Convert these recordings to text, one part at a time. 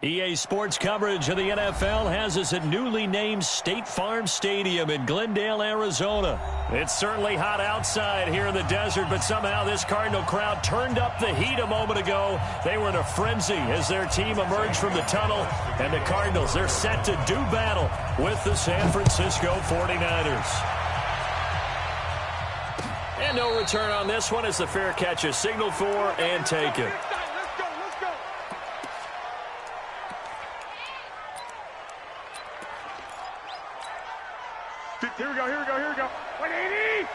EA Sports coverage of the NFL has us at newly named State Farm Stadium in Glendale, Arizona. It's certainly hot outside here in the desert, but somehow this Cardinal crowd turned up the heat a moment ago. They were in a frenzy as their team emerged from the tunnel, and the Cardinals, they're set to do battle with the San Francisco 49ers. And no return on this one as the fair catch is signaled for and taken. Here we go. 180!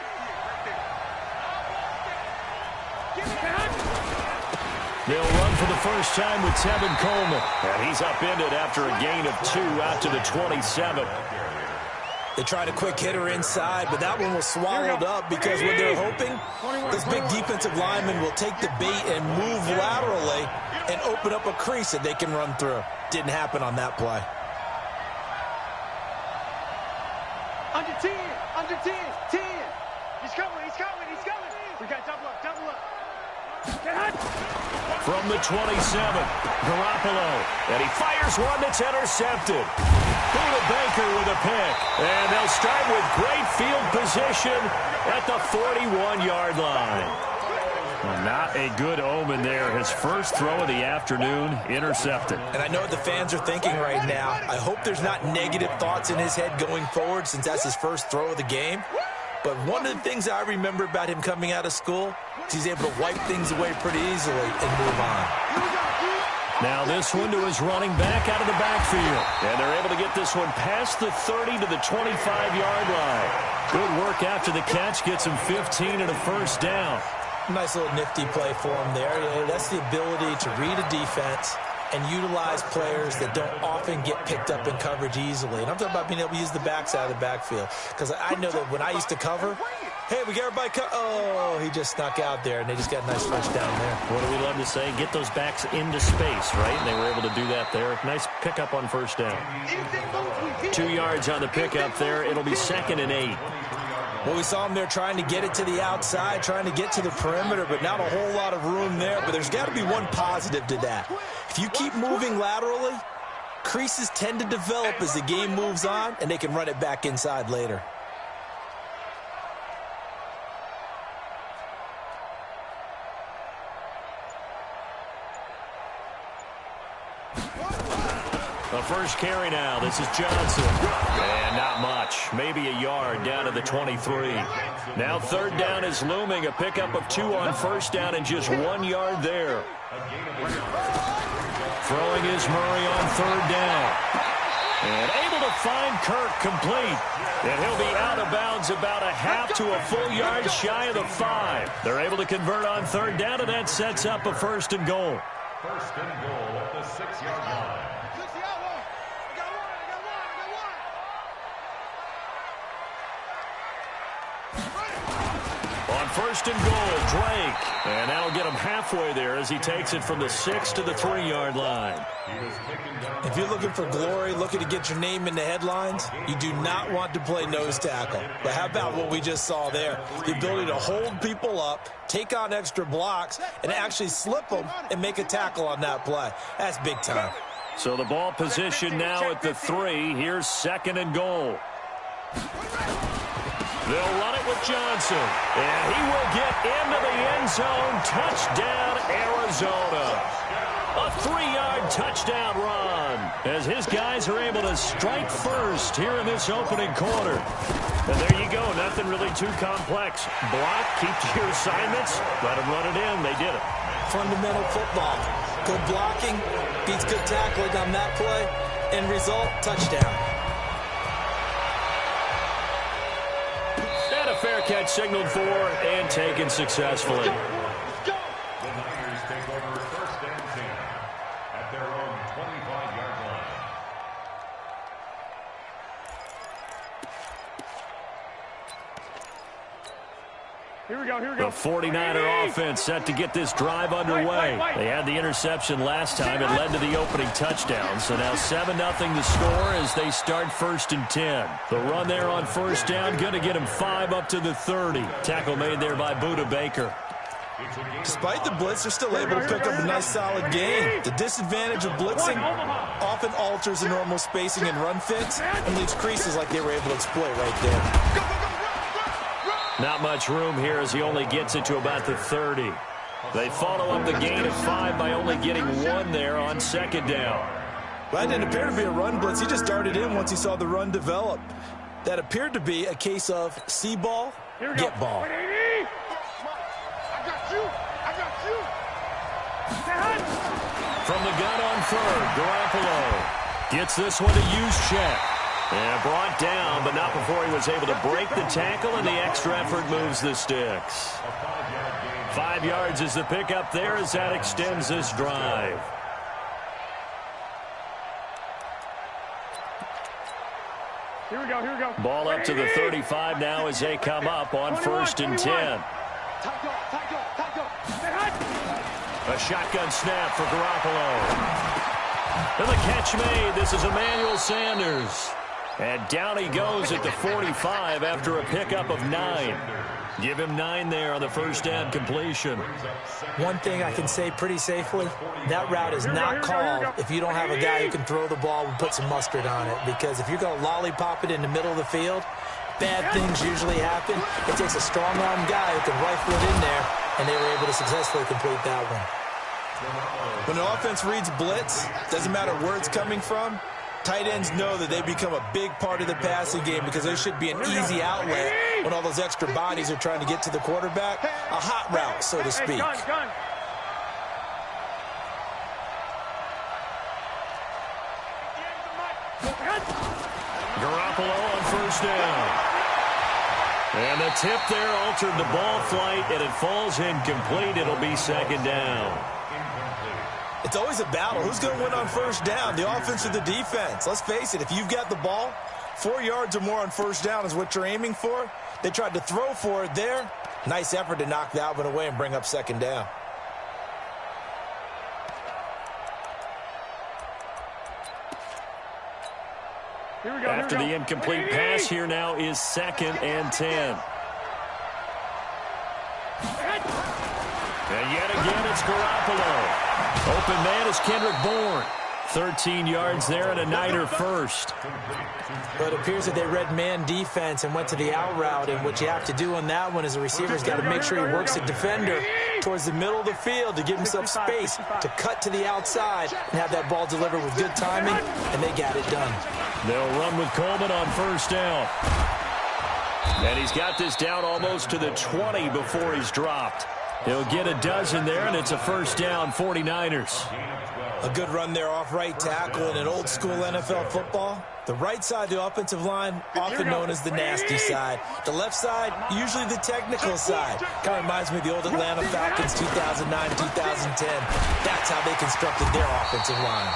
They'll run for the first time with Tevin Coleman. And he's upended after a gain of 2 out to the 27. They tried a quick hitter inside, but that one was swallowed up because what they're hoping, this big defensive lineman will take the bait and move laterally and open up a crease that they can run through. Didn't happen on that play. Under 10. He's coming. We got double up. From the 27, Garoppolo. And he fires one that's intercepted. Buda Baker with a pick. And they'll start with great field position at the 41-yard line. Well, not a good omen there. His first throw of the afternoon intercepted. And I know what the fans are thinking right now. I hope there's not negative thoughts in his head going forward since that's his first throw of the game. But one of the things I remember about him coming out of school is he's able to wipe things away pretty easily and move on. Now this one to his running back out of the backfield. And they're able to get this one past the 30 to the 25-yard line. Good work after the catch. Gets him 15 and a first down. Nice little nifty play for him there. Yeah, that's the ability to read a defense and utilize players that don't often get picked up in coverage easily. And I'm talking about being able to use the backs out of the backfield. Because I know that when I used to cover, hey, we got everybody oh, he just snuck out there, and they just got a nice first down there. What do we love to say? Get those backs into space, right? And they were able to do that there. Nice pickup on first down. 2 yards on the pickup there. It'll be 2nd and 8. Well, we saw him there trying to get it to the outside, trying to get to the perimeter, but not a whole lot of room there. But there's got to be one positive to that. If you keep moving laterally, creases tend to develop as the game moves on, and they can run it back inside later. The first carry now. This is Johnson. And not much. Maybe a yard down to the 23. Now 3rd down is looming. A pickup of 2 on first down and just 1 yard there. Throwing is Murray on 3rd down. And able to find Kirk complete. And he'll be out of bounds about a half to a full yard shy of the 5. They're able to convert on 3rd down, and that sets up a 1st and goal. 1st and goal at the 6-yard line. On 1st and goal, Drake. And that'll get him halfway there as he takes it from the 6 to the 3-yard line. If you're looking for glory, looking to get your name in the headlines, you do not want to play nose tackle. But how about what we just saw there? The ability to hold people up, take on extra blocks, and actually slip them and make a tackle on that play. That's big time. So the ball position now at the 3. Here's 2nd and goal. They'll run it with Johnson. And he will get into the end zone. Touchdown, Arizona. A 3-yard touchdown run as his guys are able to strike first here in this opening quarter. And there you go. Nothing really too complex. Block, keep to your assignments, let them run it in. They did it. Fundamental football. Good blocking beats good tackling on that play. End result, touchdown. And a fair catch signaled for and taken successfully. The Niners take over 1st and 10 at their own 25-yard line. Here we go. The 49er offense set to get this drive underway. They had the interception last time. It led to the opening touchdown. So now 7-0 the score as they start 1st and 10. The run there on first down, going to get him 5 up to the 30. Tackle made there by Buda Baker. Despite the blitz, they're still able to pick up a nice solid gain. The disadvantage of blitzing often alters the normal spacing and run fits and leaves creases like they were able to exploit right there. Not much room here as he only gets it to about the 30. They follow up the gain of 5 by only getting 1 there on second down. Well, that didn't appear to be a run blitz. He just darted in once he saw the run develop. That appeared to be a case of see ball, get ball. I got you. From the gun on third, Garoppolo gets this one to Juszczyk. And brought down, but not before he was able to break the tackle, and the extra effort moves the sticks. 5 yards is the pickup there as that extends this drive. Here we go. Ball up to the 35 now as they come up on 1st and 10. A shotgun snap for Garoppolo. And the catch made. This is Emmanuel Sanders. And down he goes at the 45 after a pickup of 9. Give him 9 there on the first down completion. One thing I can say pretty safely, that route is not called if you don't have a guy who can throw the ball and put some mustard on it. Because if you're going to lollipop it in the middle of the field, bad things usually happen. It takes a strong-arm guy who can rifle it in there, and they were able to successfully complete that one. When the offense reads blitz, doesn't matter where it's coming from, tight ends know that they become a big part of the passing game because there should be an easy outlet when all those extra bodies are trying to get to the quarterback. A hot route, so to speak. Garoppolo on first down. And the tip there altered the ball flight, and it falls incomplete. It'll be second down. It's always a battle. Who's going to win on first down, the offense or the defense? Let's face it, if you've got the ball, 4 yards or more on first down is what you're aiming for. They tried to throw for it there. Nice effort to knock that one away and bring up second down. After the incomplete pass, here now is 2nd and 10. And yet again, it's Garoppolo. Open man is Kendrick Bourne. 13 yards there and a Niner first. But it appears that they read man defense and went to the out route, and what you have to do on that one is the receiver's got to make sure he works the defender towards the middle of the field to give himself space to cut to the outside and have that ball delivered with good timing, and they got it done. They'll run with Coleman on first down. And he's got this down almost to the 20 before he's dropped. He'll get a dozen there, and it's a first down, 49ers. A good run there off right tackle in an old-school NFL football. The right side of the offensive line, often known as the nasty side. The left side, usually the technical side. Kind of reminds me of the old Atlanta Falcons 2009-2010. That's how they constructed their offensive line.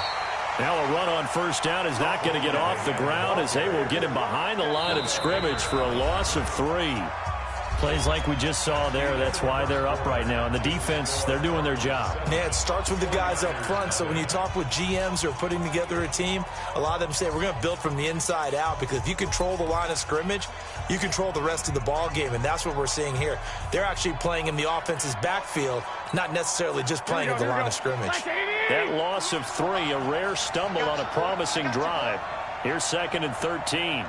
Now a run on first down is not going to get off the ground as they will get him behind the line of scrimmage for a loss of 3. Plays like we just saw there, that's why they're up right now. And the defense, they're doing their job. Yeah, it starts with the guys up front. So when you talk with GMs who are putting together a team, a lot of them say we're going to build from the inside out, because if you control the line of scrimmage, you control the rest of the ball game, and that's what we're seeing here. They're actually playing in the offense's backfield, not necessarily just playing at the line of scrimmage. That loss of 3, a rare stumble on a promising drive. Here's 2nd and 13.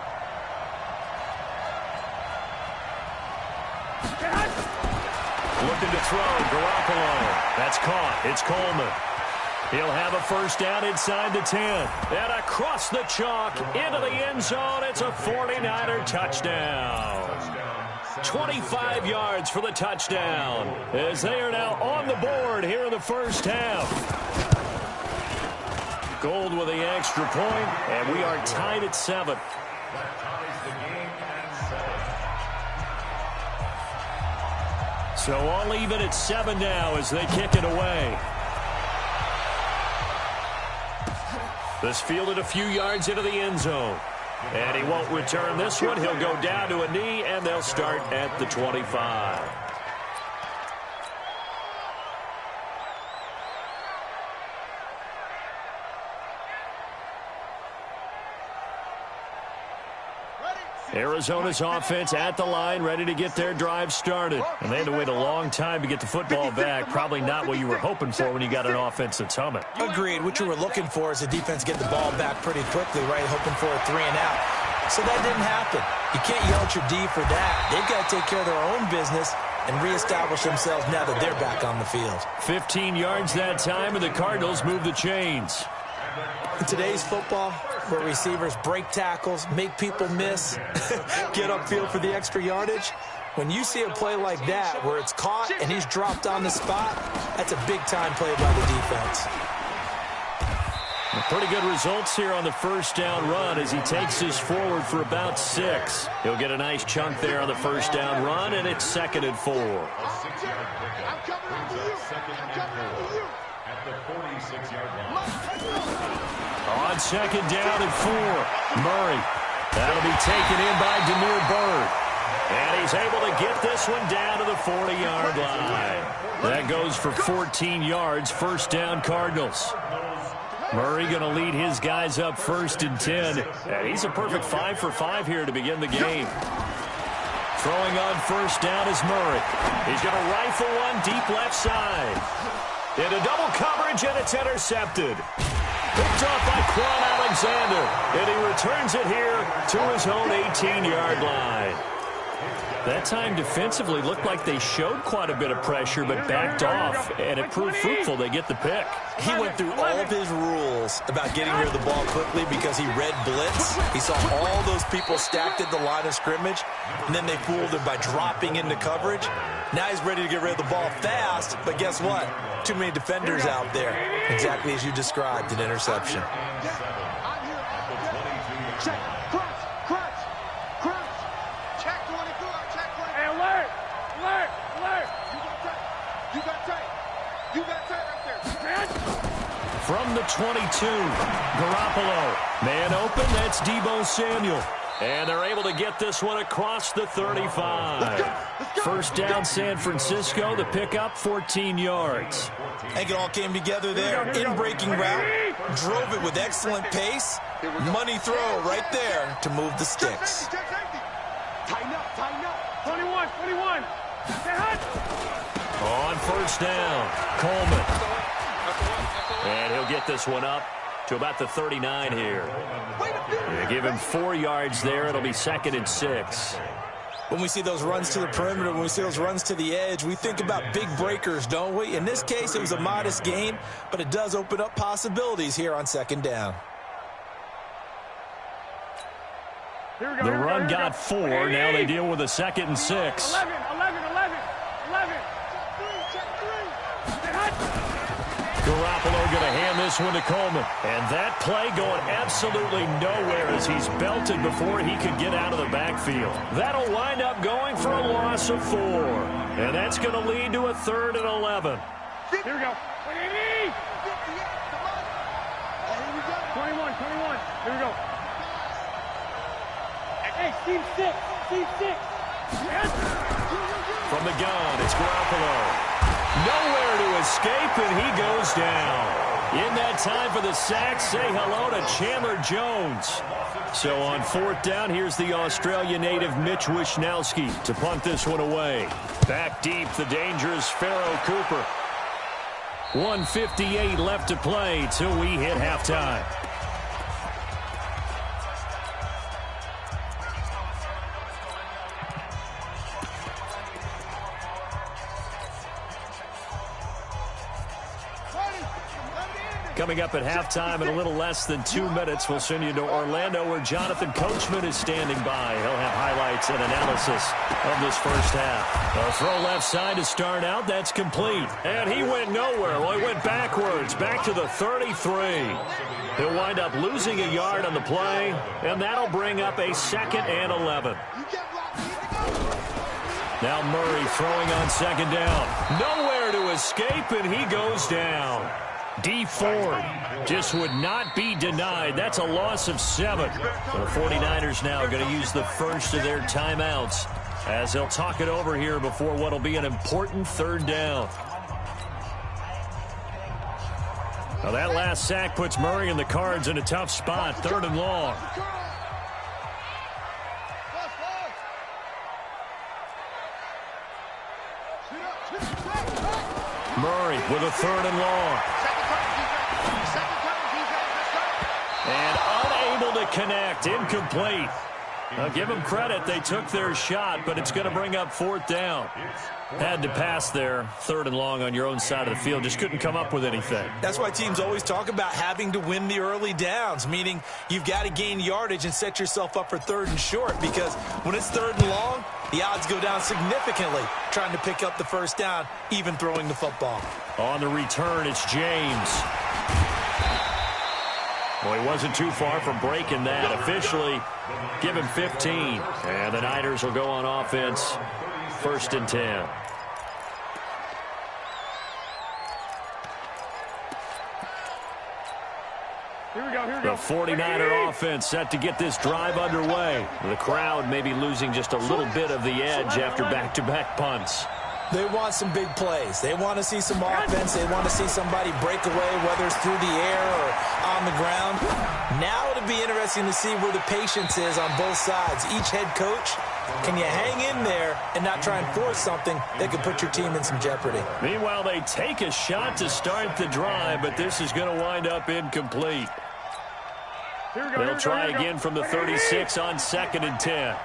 Looking to throw, Garoppolo. That's caught. It's Coleman. He'll have a first down inside the 10. And across the chalk into the end zone. It's a 49er touchdown. 25 yards for the touchdown as they are now on the board here in the first half. Gold with the extra point, and we are tied at 7. So all even at 7 now as they kick it away. This fielded a few yards into the end zone. And he won't return this one. He'll go down to a knee, and they'll start at the 25. Arizona's offense at the line, ready to get their drive started. And they had to wait a long time to get the football back. Probably not what you were hoping for when you got an offense that's humming. Agreed. What you were looking for is the defense get the ball back pretty quickly, right? Hoping for a 3 and out. So that didn't happen. You can't yell at your D for that. They've got to take care of their own business and reestablish themselves now that they're back on the field. 15 yards that time, and the Cardinals move the chains. In today's football, where receivers break tackles, make people miss, get upfield for the extra yardage, when you see a play like that where it's caught and he's dropped on the spot, that's a big-time play by the defense. Pretty good results here on the first down run as he takes this forward for about 6. He'll get a nice chunk there on the first down run, and it's 2nd and 4. On 2nd down and 4, Murray. That'll be taken in by Demir Bird. And he's able to get this one down to the 40-yard line. That goes for 14 yards, first down Cardinals. Murray going to lead his guys up 1st and 10. And he's a perfect 5 for 5 here to begin the game. Throwing on first down is Murray. He's going to rifle one deep left side. Into double coverage, and it's intercepted. Picked off by Quan Alexander. And he returns it here to his own 18-yard line. That time defensively looked like they showed quite a bit of pressure but backed off, and it proved fruitful. They get the pick. He went through all of his rules about getting rid of the ball quickly because he read blitz. He saw all those people stacked at the line of scrimmage, and then they fooled him by dropping into coverage. Now he's ready to get rid of the ball fast, but guess what? Too many defenders out there. Exactly as you described, an interception. From the 22, Garoppolo. Man open, that's Deebo Samuel. And they're able to get this one across the 35. First down, San Francisco. The pickup, 14 yards. I think it all came together there. In-breaking route. Drove it with excellent pace. Money throw right there to move the sticks. Tighten up. 21. On first down, Coleman. And he'll get this one up to about the 39 here. They give him 4 yards there. It'll be 2nd and 6. When we see those runs to the perimeter, when we see those runs to the edge, we think about big breakers, don't we? In this case, it was a modest gain, but it does open up possibilities here on 2nd down. The run got 4. Now they deal with a 2nd and 6. 11. Garoppolo going to hand this one to Coleman. And that play going absolutely nowhere as he's belted before he could get out of the backfield. That'll wind up going for a loss of 4. And that's going to lead to a 3rd and 11. Here we go. 21. Here we go. Hey, Steve 6. Yes. From the gun, it's Garoppolo. Nowhere to escape, and he goes down. In that time for the sack, say hello to Chandler Jones. So on 4th down, here's the Australia native Mitch Wishnowski to punt this one away. Back deep, the dangerous Pharaoh Cooper. 1:58 left to play till we hit halftime. Coming up at halftime in a little less than 2 minutes, we'll send you to Orlando where Jonathan Coachman is standing by. He'll have highlights and analysis of this first half. A throw left side to start out. That's complete. And he went nowhere. Well, he went backwards, back to the 33. He'll wind up losing a yard on the play, and that'll bring up a 2nd and 11. Now Murray throwing on 2nd down. Nowhere to escape, and he goes down. D. Ford just would not be denied. That's a loss of 7. So the 49ers now going to use the first of their timeouts as they'll talk it over here before what will be an important 3rd down. Now that last sack puts Murray and the Cards in a tough spot. 3rd and long. Murray with a 3rd and long. And unable to connect. Incomplete. Now give them credit. They took their shot, but it's going to bring up 4th down. Had to pass there. 3rd and long on your own side of the field. Just couldn't come up with anything. That's why teams always talk about having to win the early downs, meaning you've got to gain yardage and set yourself up for 3rd and short, because when it's 3rd and long, the odds go down significantly trying to pick up the 1st down, even throwing the football. On the return, it's James. Well, he wasn't too far from breaking that. Officially, give him 15. And the Niners will go on offense, 1st and 10. Here we go. The 49er offense set to get this drive underway. The crowd may be losing just a little bit of the edge after back-to-back punts. They want some big plays. They want to see some offense. They want to see somebody break away, whether it's through the air or on the ground. Now it'll be interesting to see where the patience is on both sides. Each head coach, can you hang in there and not try and force something that could put your team in some jeopardy? Meanwhile, they take a shot to start the drive, but this is going to wind up incomplete. They'll try again from the 36 on 2nd and 10.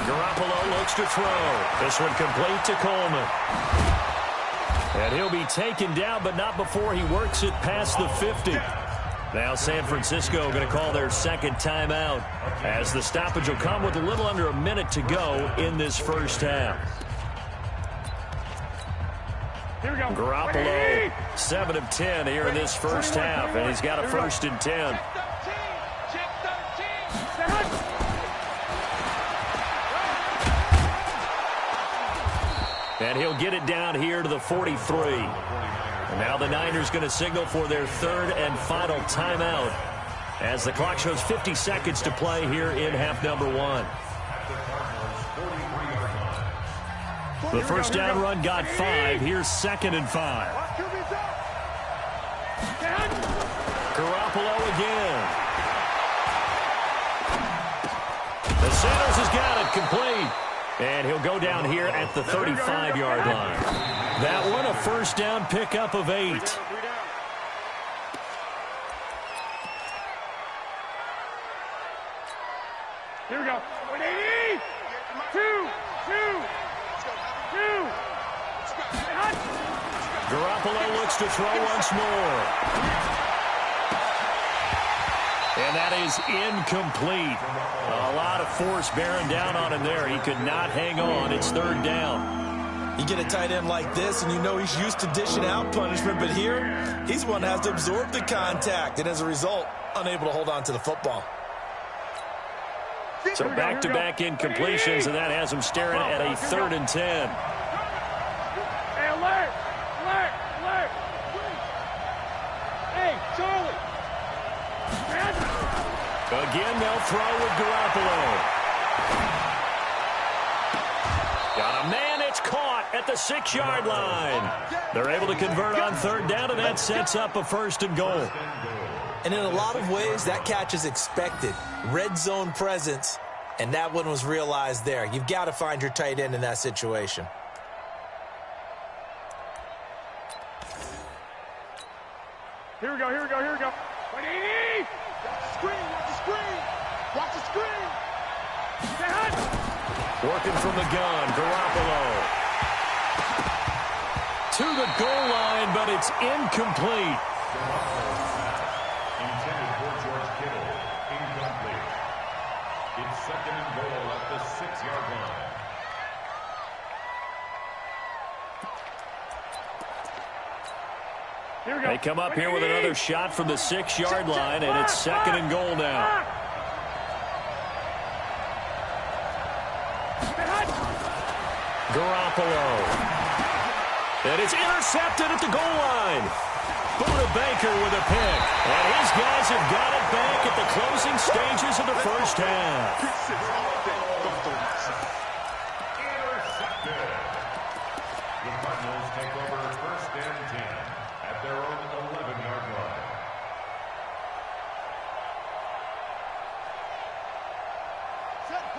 Garoppolo looks to throw. This one complete to Coleman. And he'll be taken down, but not before he works it past the 50. Now San Francisco going to call their 2nd timeout, as the stoppage will come with a little under a minute to go in this 1st half. Garoppolo, 7 of 10 here in this 1st half, and he's got a 1st and 10. And he'll get it down here to the 43. And now the Niners going to signal for their 3rd and final timeout, as the clock shows 50 seconds to play here in half number 1. The 1st down run got 5. Here's 2nd and 5. Garoppolo again. The Sanders has got it complete. And he'll go down here at the 35-yard line. That one, a 1st down pickup of 8. Here we go. 180. 2. Garoppolo looks to throw once more. And that is incomplete. A lot of force bearing down on him there. He could not hang on. It's 3rd down. You get a tight end like this, and you know he's used to dishing out punishment, but here, he's one that has to absorb the contact, and as a result, unable to hold on to the football. So back-to-back incompletions, and that has him staring at a 3rd and 10. Hey, alert! Hey, Charlie! Again, they'll throw with Garoppolo. Got a man, it's caught at the 6-yard line. They're able to convert on 3rd down, and that sets up a 1st and goal. And in a lot of ways, that catch is expected. Red zone presence, and that one was realized there. You've got to find your tight end in that situation. Here we go. 180. Watch the screen. Working from the gun, Garoppolo. To the goal line, but it's incomplete. Intended for George Kittle. Incomplete. It's 2nd and goal at the 6-yard line. They come up here with another shot from the 6-yard line, and it's 2nd and goal now. Garoppolo. And it's intercepted at the goal line. Buda Baker with a pick. And his guys have got it back at the closing stages of the 1st half. Intercepted. The Cardinals take over 1st and 10 at their own 11-yard line.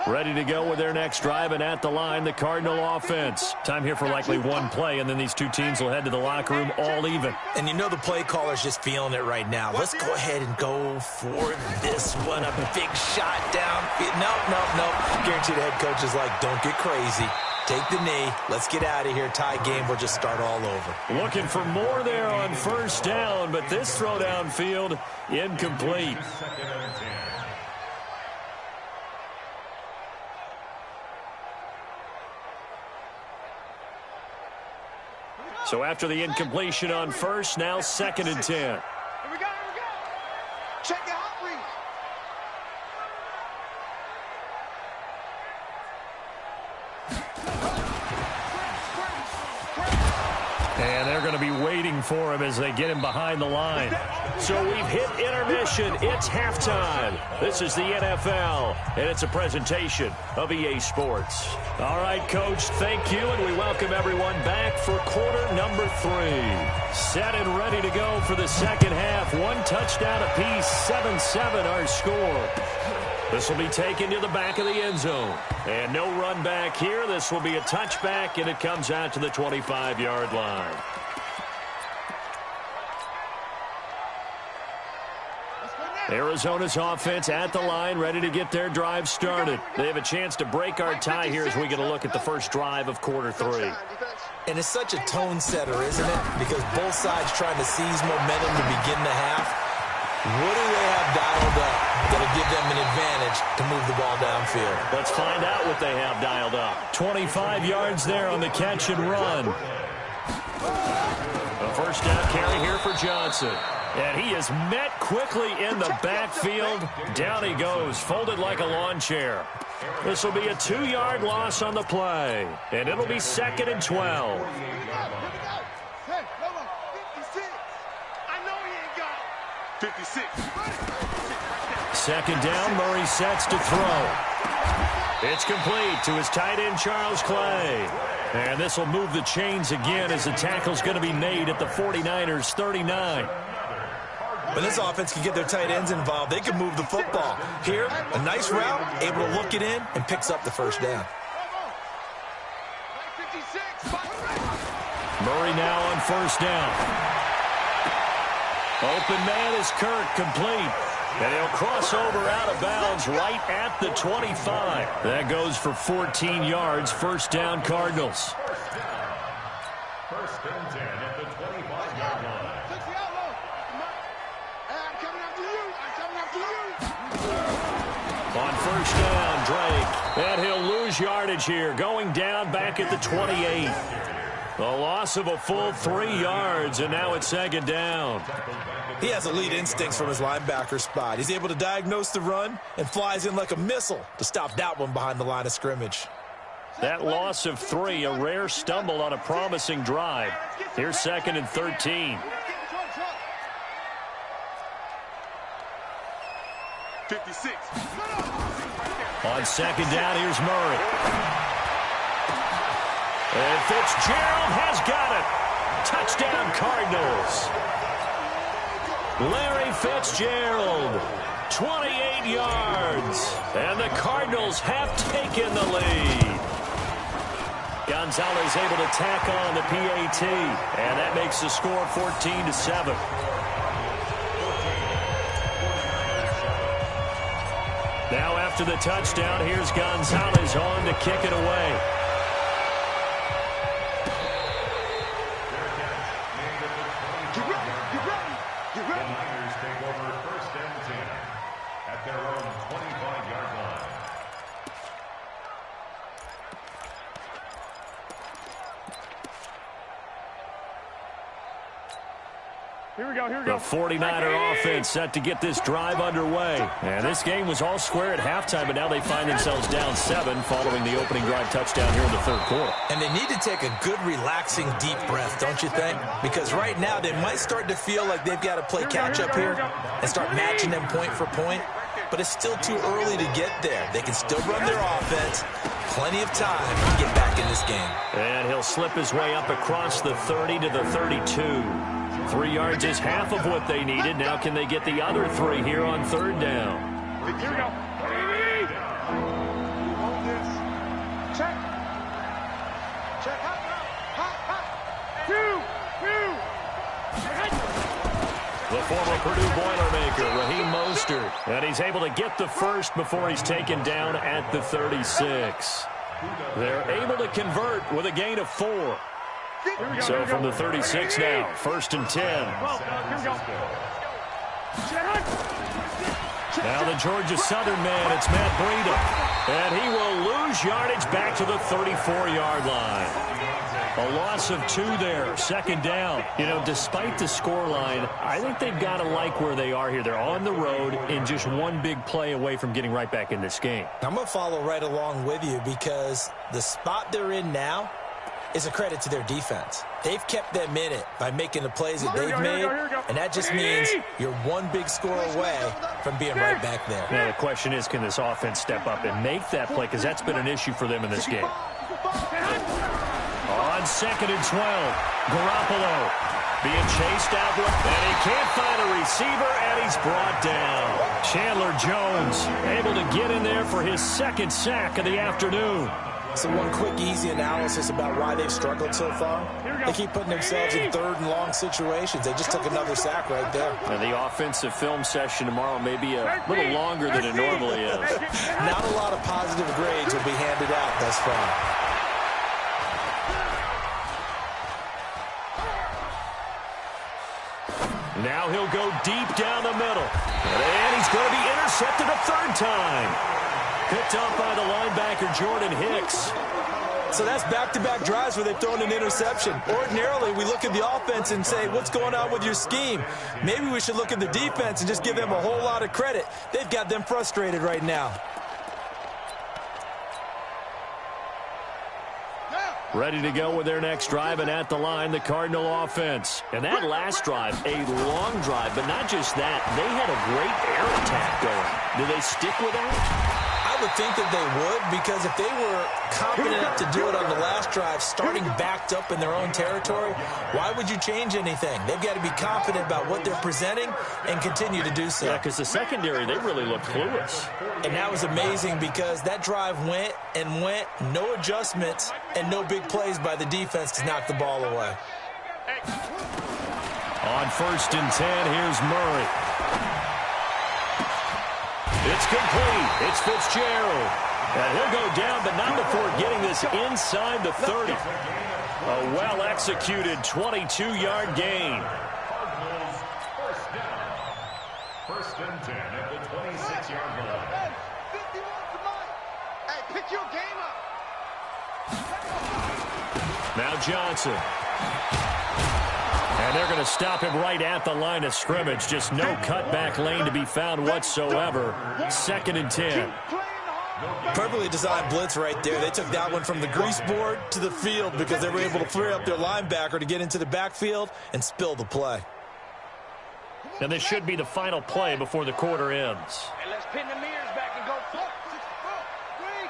ready to go with their next drive, and at the line, the Cardinal offense. Time here for likely one play, and then these two teams will head to the locker room all even. And you know the play caller's just feeling it right now. Let's go ahead and go for this one. A big shot down. Nope. Guaranteed the head coach is like, don't get crazy. Take the knee. Let's get out of here. Tie game. We'll just start all over. Looking for more there on first down, but this throw downfield incomplete. So after the incompletion on first, now 2nd and 10. Here we go. Check your hot read. And they're going to be waiting for him as they get him behind the line. So we've hit intermission. It's halftime. This is the NFL, and it's a presentation of EA Sports. All right, Coach, thank you, and we welcome everyone back for quarter number 3. Set and ready to go for the second half. One touchdown apiece, 7-7 our score. This will be taken to the back of the end zone. And no run back here. This will be a touchback, and it comes out to the 25-yard line. Arizona's offense at the line, ready to get their drive started. They have a chance to break our tie here as we get a look at the first drive of quarter 3. And it's such a tone setter, isn't it? Because both sides trying to seize momentum to begin the half. What do they have dialed up that'll give them an advantage to move the ball downfield? Let's find out what they have dialed up. 25 yards there on the catch and run. A first down carry here for Johnson. And he is met quickly in the backfield. Down he goes, folded like a lawn chair. This will be a 2-yard loss on the play. And it'll be 2nd and 12. Hey, hold on. 56. I know he ain't got 56. Second down, Murray sets to throw. It's complete to his tight end, Charles Clay. And this will move the chains again as the tackle's going to be made at the 49ers' 39. When this offense can get their tight ends involved, they can move the football. Here, a nice route, able to look it in, and picks up the first down. Murray now on first down. Open man is Kirk, complete. And he'll cross over out of bounds right at the 25. That goes for 14 yards, first down Cardinals. First and 10 at the 25-yard line. On first down, Drake. And he'll lose yardage here, going down back at the 28. A loss of a full 3 yards, and now it's 2nd down. He has elite instincts from his linebacker spot. He's able to diagnose the run and flies in like a missile to stop that one behind the line of scrimmage. That loss of 3, a rare stumble on a promising drive. Here's 2nd and 13. 56. On second down, here's Murray. And Fitzgerald has got it. Touchdown, Cardinals. Larry Fitzgerald, 28 yards. And the Cardinals have taken the lead. Gonzalez able to tack on the PAT. And that makes the score 14-7. Now after the touchdown, here's Gonzalez on to kick it away. The Niners take over first and 10 at their own 25-yard line. Here we go. The 49er offense set to get this drive underway. And this game was all square at halftime, but now they find themselves down 7 following the opening drive touchdown here in the third quarter. And they need to take a good, relaxing, deep breath, don't you think? Because right now they might start to feel like they've got to play catch-up here and start matching them point for point. But it's still too early to get there. They can still run their offense. Plenty of time to get back in this game. And he'll slip his way up across the 30 to the 32. 3 yards is half of what they needed. Now can they get the other 3 here on third down? Here we go. the former Purdue Boilermaker, Raheem Mostert. And he's able to get the first before he's taken down at the 36. They're able to convert with a gain of 4. So from the 36 now, 1st and 10. Now the Georgia Southern man, it's Matt Breida. And he will lose yardage back to the 34-yard line. A loss of 2 there, 2nd down. You know, despite the scoreline, I think they've got to like where they are here. They're on the road and just one big play away from getting right back in this game. I'm going to follow right along with you because the spot they're in now is a credit to their defense. They've kept them in it by making the plays that they've made, and that just means you're one big score away from being right back there. Now the question is, can this offense step up and make that play? Because that's been an issue for them in this game. On 2nd and 12, Garoppolo being chased out, and he can't find a receiver, and he's brought down. Chandler Jones able to get in there for his 2nd sack of the afternoon. So one quick, easy analysis about why they've struggled so far. They keep putting themselves in 3rd and long situations. They just took another sack right there. And the offensive film session tomorrow may be a little longer than it normally is. Not a lot of positive grades will be handed out thus far. Now he'll go deep down the middle. And he's going to be intercepted a 3rd time. Picked up by the linebacker, Jordan Hicks. So that's back-to-back drives where they've thrown an interception. Ordinarily, we look at the offense and say, what's going on with your scheme? Maybe we should look at the defense and just give them a whole lot of credit. They've got them frustrated right now. Ready to go with their next drive, and at the line, the Cardinal offense. And that last drive, a long drive, but not just that. They had a great air attack going. Do they stick with that? I would think that they would, because if they were confident enough to do it on the last drive, starting backed up in their own territory, why would you change anything? They've got to be confident about what they're presenting and continue to do so. Yeah, because the secondary, they really looked clueless. And that was amazing because that drive went and went, no adjustments, and no big plays by the defense to knock the ball away. On 1st and 10, here's Murray. It's complete. It's Fitzgerald. And he'll go down, but not before getting this inside the 30. A well-executed 22-yard gain. Cardinals 1st down. 1st and 10 at the 26-yard line. 51 to Mike. Hey, pick your game up. Now Johnson. And they're going to stop him right at the line of scrimmage. Just no cutback lane to be found whatsoever. 2nd and 10. Perfectly designed blitz right there. They took that one from the grease board to the field because they were able to free up their linebacker to get into the backfield and spill the play. And this should be the final play before the quarter ends. And let's pin the mirrors back and go 4, 6, 4, 3.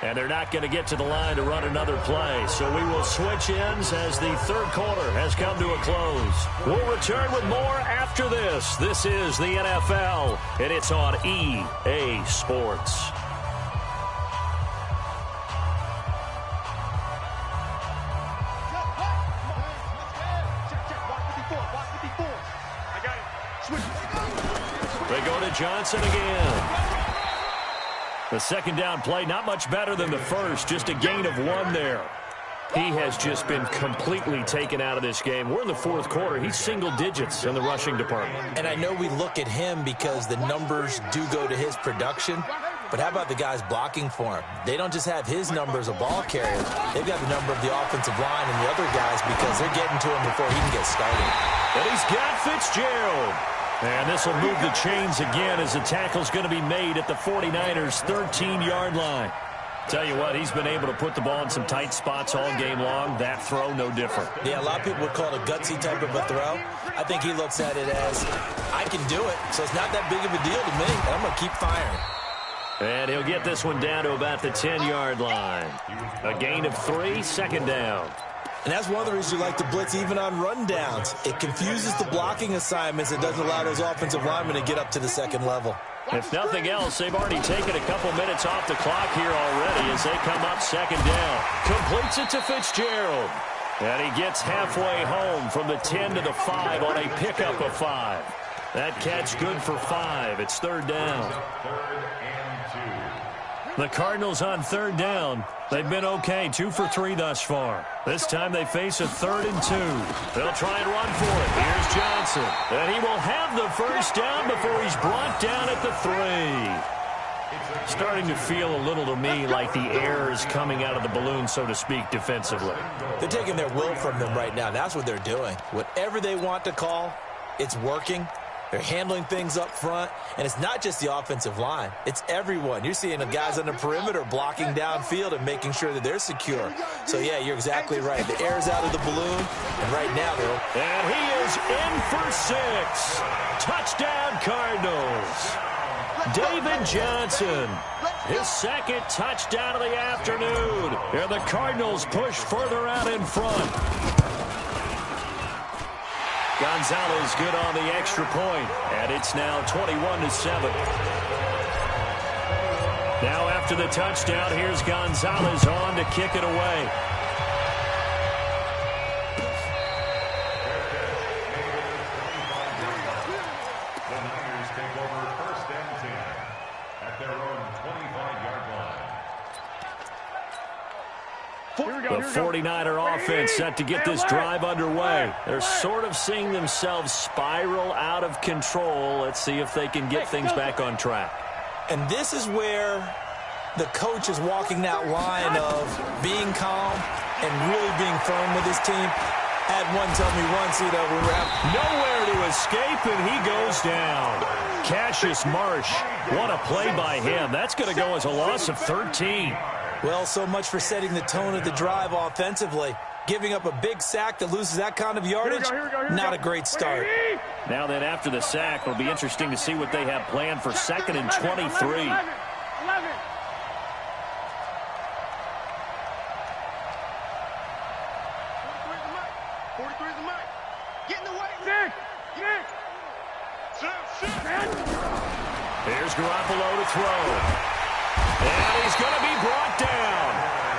And they're not going to get to the line to run another play. So we will switch ends as the 3rd quarter has come to a close. We'll return with more after this. This is the NFL, and it's on EA Sports. They go to Johnson again. The 2nd down play, not much better than the first, just a gain of 1 there. He has just been completely taken out of this game. We're in the 4th quarter. He's single digits in the rushing department. And I know we look at him because the numbers do go to his production, but how about the guys blocking for him? They don't just have his number as a ball carrier. They've got the number of the offensive line and the other guys because they're getting to him before he can get started. And he's got Fitzgerald. And this will move the chains again as the tackle's going to be made at the 49ers' 13-yard line. Tell you what, he's been able to put the ball in some tight spots all game long. That throw, no different. Yeah, a lot of people would call it a gutsy type of a throw. I think he looks at it as, I can do it, so it's not that big of a deal to me, and I'm going to keep firing. And he'll get this one down to about the 10-yard line. A gain of 3, 2nd down. And that's one of the reasons you like to blitz even on rundowns. It confuses the blocking assignments. It doesn't allow those offensive linemen to get up to the 2nd level. If nothing else, they've already taken a couple minutes off the clock here already as they come up 2nd down. Completes it to Fitzgerald. And he gets halfway home from the 10 to the 5 on a pickup of 5. That catch good for 5. It's third down. The Cardinals on third down. They've been okay, 2 for 3 thus far. This time they face a 3rd and 2. They'll try and run for it. Here's Johnson. And he will have the first down before he's brought down at the 3. Starting to feel a little to me like the air is coming out of the balloon, so to speak, defensively. They're taking their will from them right now. That's what they're doing. Whatever they want to call, it's working. They're handling things up front, and it's not just the offensive line. It's everyone. You're seeing the guys on the perimeter blocking downfield and making sure that they're secure. So, yeah, you're exactly right. The air's out of the balloon, and right now they're... And he is in for 6. Touchdown, Cardinals. David Johnson, his second touchdown of the afternoon. And the Cardinals push further out in front. Gonzalez good on the extra point, and it's now 21-7. Now after the touchdown, here's Gonzalez on to kick it away. The Niners take over 1st and 10 at their own 25-yard line. The 49er offense set to get this drive underway. They're sort of seeing themselves spiral out of control. Let's see if they can get things back on track. And this is where the coach is walking that line of being calm and really being firm with his team. I had one tell me once, when we're out. Nowhere to escape, and he goes down. Cassius Marsh, what a play by him. That's going to go as a loss of 13. Well, so much for setting the tone of the drive offensively. Giving up a big sack that loses that kind of yardage, not a great start. Now then, after the sack, it'll be interesting to see what they have planned for 2nd and 23. 11. Here's Garoppolo to throw. And he's going to be brought down.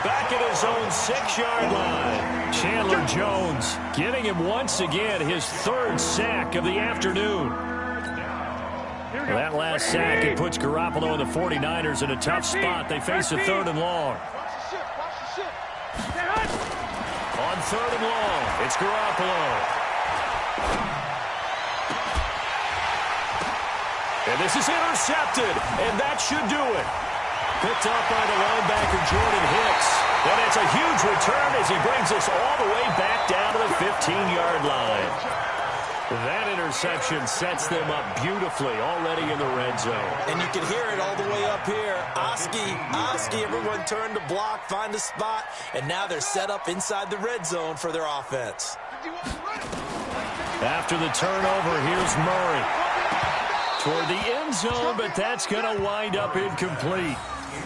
Back at his own 6-yard line. Chandler Jones getting him once again his 3rd sack of the afternoon. That last sack, it puts Garoppolo and the 49ers in a tough spot. They face a 3rd and long. On 3rd and long, it's Garoppolo. And this is intercepted, and that should do it. Picked up by the linebacker, Jordan Hicks. And it's a huge return as he brings us all the way back down to the 15-yard line. That interception sets them up beautifully already in the red zone. And you can hear it all the way up here. Oski, everyone turned to block, find a spot, and now they're set up inside the red zone for their offense. After the turnover, here's Murray. Toward the end zone, but that's going to wind up incomplete.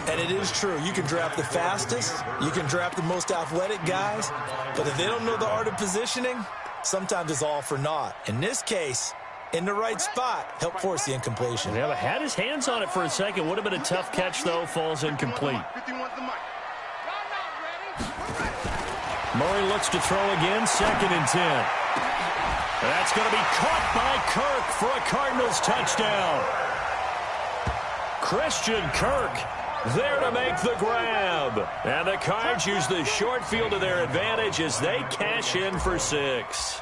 And it is true. You can draft the fastest. You can draft the most athletic guys. But if they don't know the art of positioning, sometimes it's all for naught. In this case, in the right spot, help force the incompletion. Yeah, but had his hands on it for a second. Would have been a tough catch, though. Falls incomplete. Murray looks to throw again. 2nd and 10. That's going to be caught by Kirk for a Cardinals touchdown. Christian Kirk there to make the grab. And the Cards use the short field to their advantage as they cash in for 6.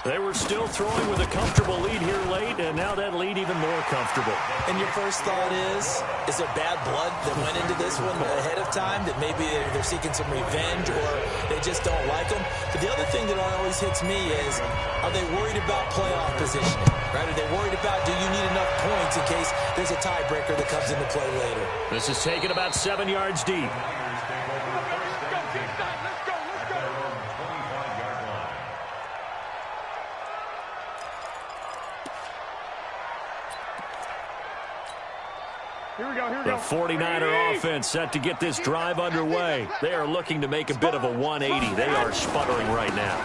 They were still throwing with a comfortable lead here late, and now that lead even more comfortable. And your first thought is there bad blood that went into this one ahead of time, that maybe they're seeking some revenge or they just don't like them? But the other thing that always hits me is, are they worried about playoff positioning? Right? Are they worried about, do you need enough points in case there's a tiebreaker that comes into play later? This is taken about 7 yards deep. The 49er offense set to get this drive underway. They are looking to make a bit of a 180. They are sputtering right now.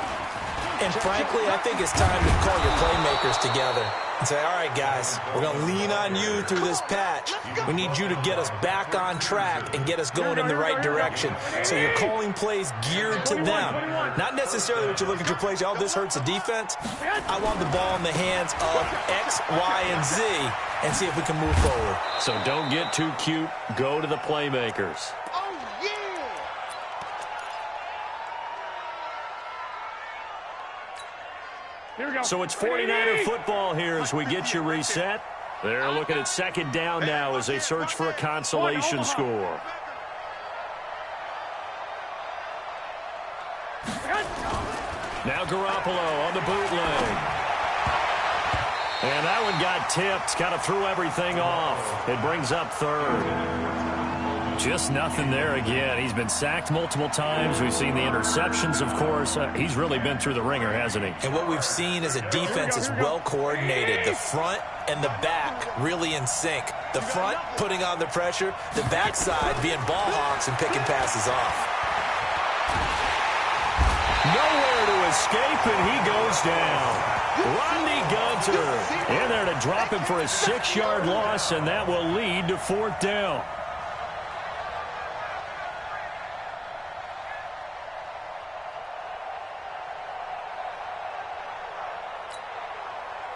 And frankly, I think it's time to call your playmakers together. And say, all right, guys, we're going to lean on you through this patch. We need you to get us back on track and get us going in the right direction. So you're calling plays geared to them. Not necessarily what you look at your plays, oh, this hurts the defense. I want the ball in the hands of X, Y, and Z and see if we can move forward. So don't get too cute. Go to the playmakers. So it's 49er football here as we get you reset. They're looking at second down now as they search for a consolation score. Now Garoppolo on the bootleg. And that one got tipped, kind of threw everything off. It brings up third. Just nothing there again. He's been sacked multiple times. We've seen the interceptions, of course. He's really been through the ringer, hasn't he? And what we've seen is a defense is well coordinated. The front and the back really in sync. The front putting on the pressure, the backside being ball hawks and picking passes off. Nowhere to escape, and he goes down. Rodney Gunter in there to drop him for a 6-yard loss, and that will lead to fourth down.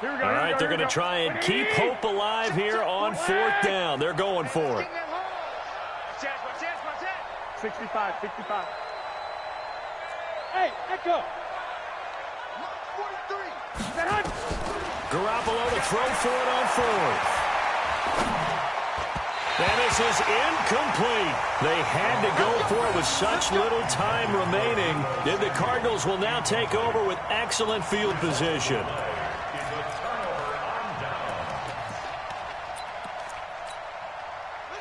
All right, they're going to try and keep hope alive here on fourth down. They're going for it. 65. Hey, echo. 43. Garoppolo to throw for it on fourth. And this is incomplete. They had to go for it with such little time remaining. And the Cardinals will now take over with excellent field position.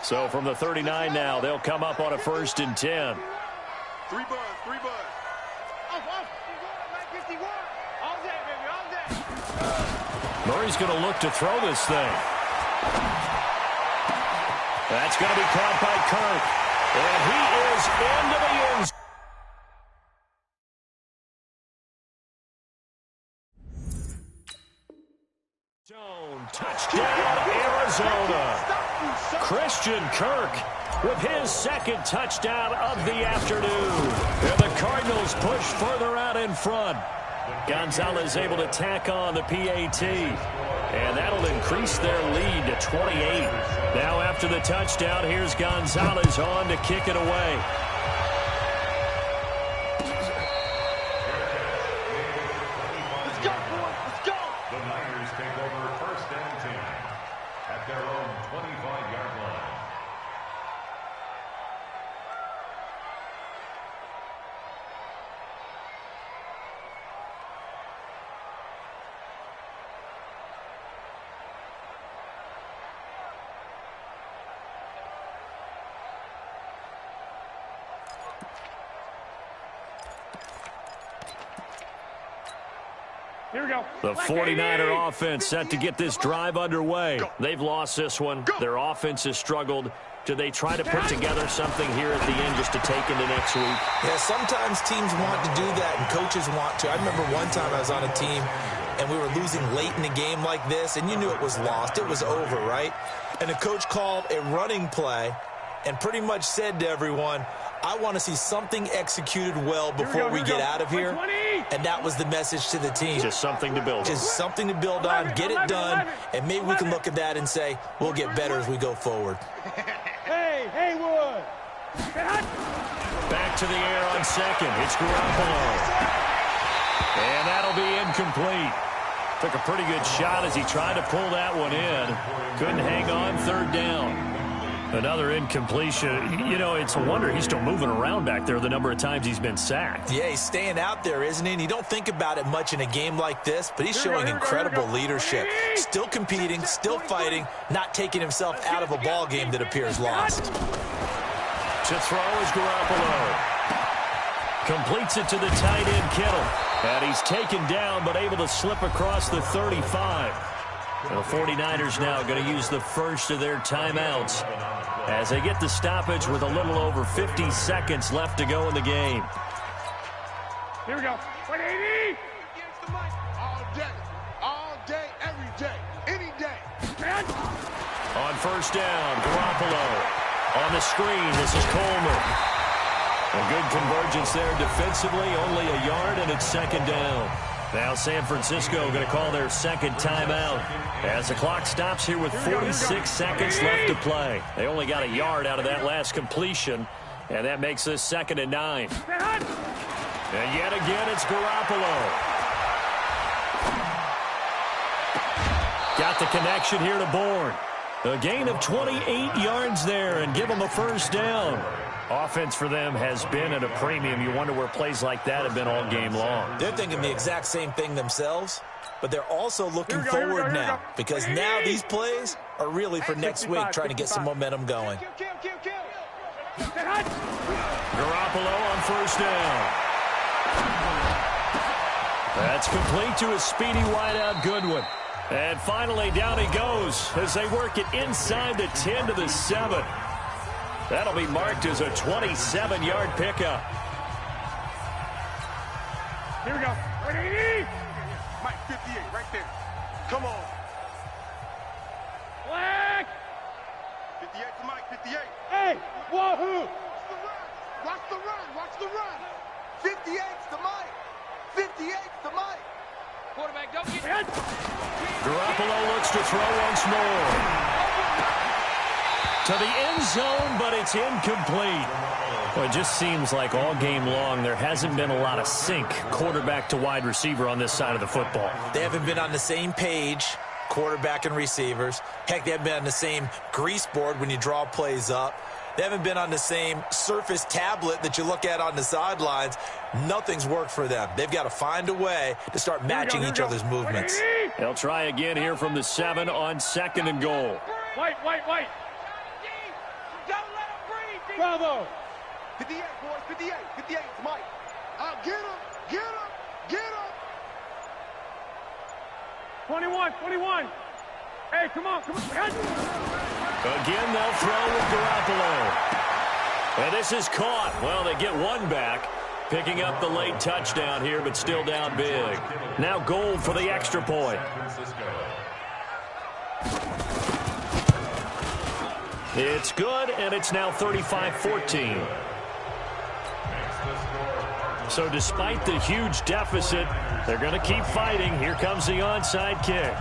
So from the 39 now, they'll come up on a 1st and 10. 3 buzz. Murray's going to look to throw this thing. That's going to be caught by Kirk. And he is into the end zone. Touchdown, Arizona. Christian Kirk with his second touchdown of the afternoon. And the Cardinals push further out in front. Gonzalez able to tack on the PAT. And that'll increase their lead to 28. Now after the touchdown, here's Gonzalez on to kick it away. Let's go. The Niners take over 1st and 10 at their own 25-yard line. Here we go. The 49er offense set to get this drive underway. They've lost this one. Their offense has struggled. Do they try to put together something here at the end just to take into next week? Yeah, sometimes teams want to do that and coaches want to. I remember one time I was on a team and we were losing late in a game like this, and you knew it was lost. It was over, right? And the coach called a running play and pretty much said to everyone, I want to see something executed well before we get out of here. And that was the message to the team. Just something to build on. Just something to build on, get it done, and maybe we can look at that and say, we'll get better as we go forward. Hey, Haywood. Back to the air on second. It's Garoppolo. And that'll be incomplete. Took a pretty good shot as he tried to pull that one in. Couldn't hang on, third down. Another incompletion. You know, it's a wonder he's still moving around back there the number of times he's been sacked. Yeah, he's staying out there, isn't he? And you don't think about it much in a game like this, but he's showing incredible leadership. Still competing, still fighting, not taking himself out of a ball game that appears lost. To throw is Garoppolo. Completes it to the tight end, Kittle. And he's taken down, but able to slip across the 35. And the 49ers now going to use the first of their timeouts as they get the stoppage with a little over 50 seconds left to go in the game. Here we go. 180. All day, every day. first down. Garoppolo on the screen. This is Coleman. A good convergence there defensively. Only a yard, and it's second down. Now San Francisco going to call their second timeout as the clock stops here with 46 seconds left to play. They only got a yard out of that last completion, and that makes this 2nd and 9. And yet again, it's Garoppolo. Got the connection here to Bourne. A gain of 28 yards there and give them a first down. Offense for them has been at a premium. You wonder where plays like that have been all game long. They're thinking the exact same thing themselves, but they're also looking forward now because now these plays are really for next week, trying to get some momentum going. Garoppolo on first down. That's complete to a speedy wideout Goodwin. And finally, down he goes as they work it inside the 10 to the 7. That'll be marked as a 27-yard pickup. Here we go. Ready? Mike, 58, right there. Come on. Flag! 58 to Mike, 58. Hey, wahoo! Watch the run, watch the run. 58's to Mike. 58's to Mike. Quarterback, don't get hit. Garoppolo looks to throw once more. To the end zone, but it's incomplete. Well, it just seems like all game long there hasn't been a lot of sync quarterback to wide receiver on this side of the football. They haven't been on the same page, quarterback and receivers. Heck, they haven't been on the same grease board when you draw plays up. They haven't been on the same Surface tablet that you look at on the sidelines. Nothing's worked for them. They've got to find a way to start matching each other's movements. They'll try again here from the 7 on 2nd and goal. Wait. Bravo. 58, boys, 58. 58, Mike. Get him. 21. Hey, come on. Again, they'll throw with Garoppolo. And this is caught. Well, they get one back, picking up the late touchdown here, but still down big. Now goal for the extra point. It's good, and it's now 35-14. So despite the huge deficit, they're going to keep fighting. Here comes the onside kick.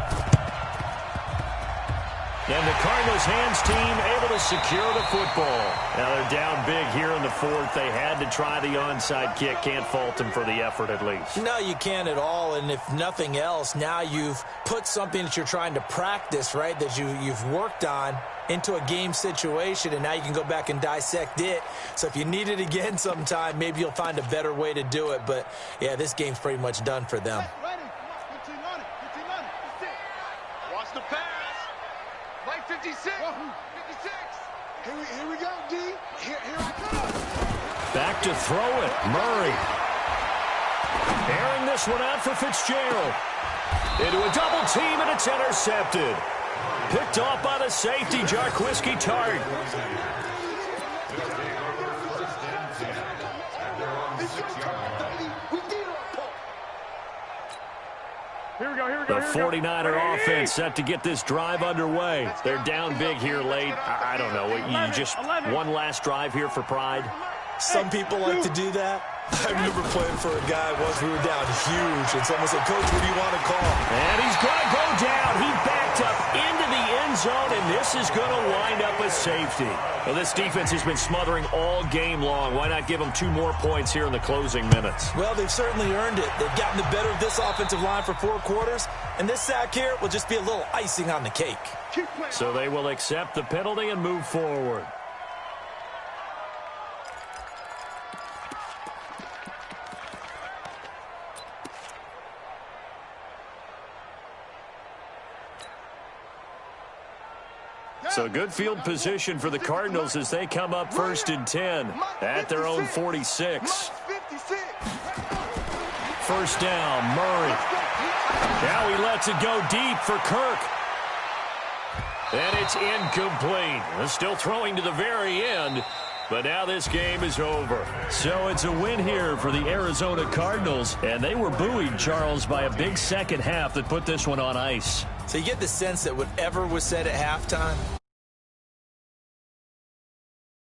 And the Cardinals' hands team able to secure the football. Now they're down big here in the 4th. They had to try the onside kick. Can't fault them for the effort at least. No, you can't at all. And if nothing else, now you've put something that you're trying to practice, right, that you've worked on into a game situation, and now you can go back and dissect it. So if you need it again sometime, maybe you'll find a better way to do it. But, yeah, this game's pretty much done for them. Watch the pass. Mike, 56. 56. Here we go, D. Here I come. Back to throw it. Murray. Airing this one out for Fitzgerald. Into a double team, and it's intercepted. Picked off by the safety, Jarquiski Tart. The 49er offense set to get this drive underway. They're down big here late. I don't know. You just one last drive here for pride? Some people like to do that. I remember playing for a guy once we were down huge, and someone said, Coach, what do you want to call? And he's going to go down. He backed up into the end zone, and this is going to wind up a safety. Well, this defense has been smothering all game long. Why not give them 2 more points here in the closing minutes? Well, they've certainly earned it. They've gotten the better of this offensive line for 4 quarters, and this sack here will just be a little icing on the cake. So they will accept the penalty and move forward. So good field position for the Cardinals as they come up 1st and 10 at their own 46. First down, Murray. Now he lets it go deep for Kirk. And it's incomplete. They're still throwing to the very end, but now this game is over. So it's a win here for the Arizona Cardinals, and they were buoyed, Charles, by a big second half that put this one on ice. So you get the sense that whatever was said at halftime,